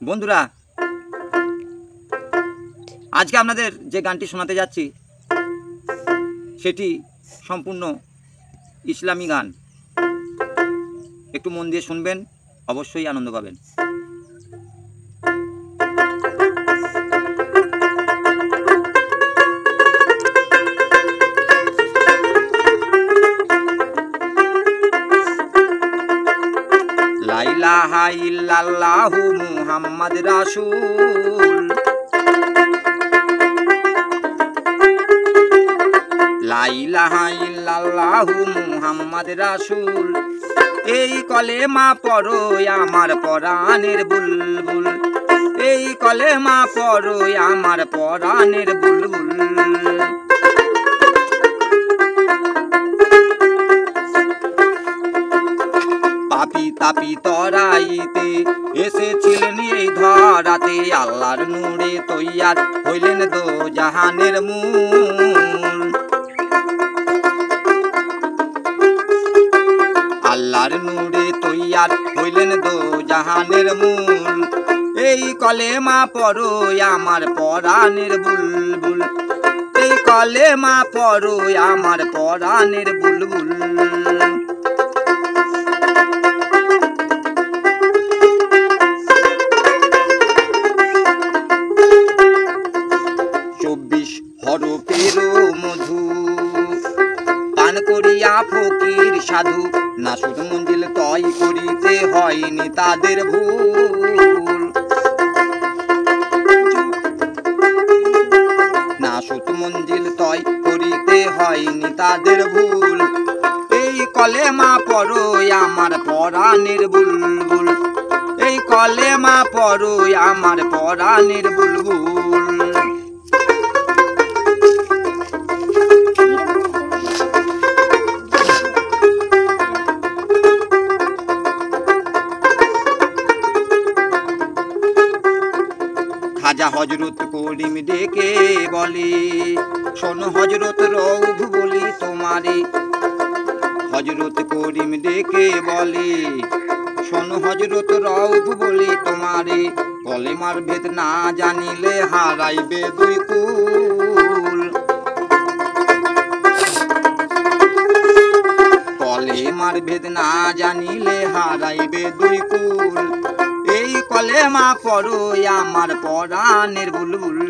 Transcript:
বন্ধুরা, আজকে আপনাদের যে গানটি শোনাতে যাচ্ছি সেটি সম্পূর্ণ ইসলামী গান। একটু মন দিয়ে শুনবেন, অবশ্যই আনন্দ পাবেন। লা ইলাহা ইল্লাল্লাহু মুহাম্মাদ রাসূল, লা ইলাহা ইল্লাল্লাহু মুহাম্মাদ রাসূল। এই কলেমা পড়ো আমার পরাণের বুলবুল, এই কলেমা পড়ো আমার পরাণের বুলবুল। পাপি তাপি তরাইতে এসেছিলেন এই ধরাতে, আল্লাহর নূরে তৈয়ার হইলেন দো জাহানের মূল। আল্লাহর নূরে তৈয়ার হইলেন দো জাহানের মূল। এই কলেমা পড়ো আমার পরাণের বুলবুল, এই কলেমা পড়ো আমার পরাণের বুলবুল। 24 হরফের মধু পান করিয়া ফকির সাধু, নাসুদ মঞ্জিল তয় করিতে হয়নি তাদের ভুল। নাসুদ মঞ্জিল তয় করিতে হয়নি তাদের ভুল। এই কলেমা পড়ো আমার পরাণের বুলবুল, এই কলেমা পড়ো আমার পরাণের বুলবুল। খাজা হজরত করিম ডেকে বলে, শোন হজরত রউফ বলি তোমারে। হজরত করিম ডেকে বলে, শোন হজরত রউফ বলি তোমারে। কলেমার ভেদ না জানিলে হারাইবে দুই কুল। কলেমার ভেদ না জানিলে হারাইবে দুই কুল। এই কলেমা পড়ো আমার পরাণের বুলবুল।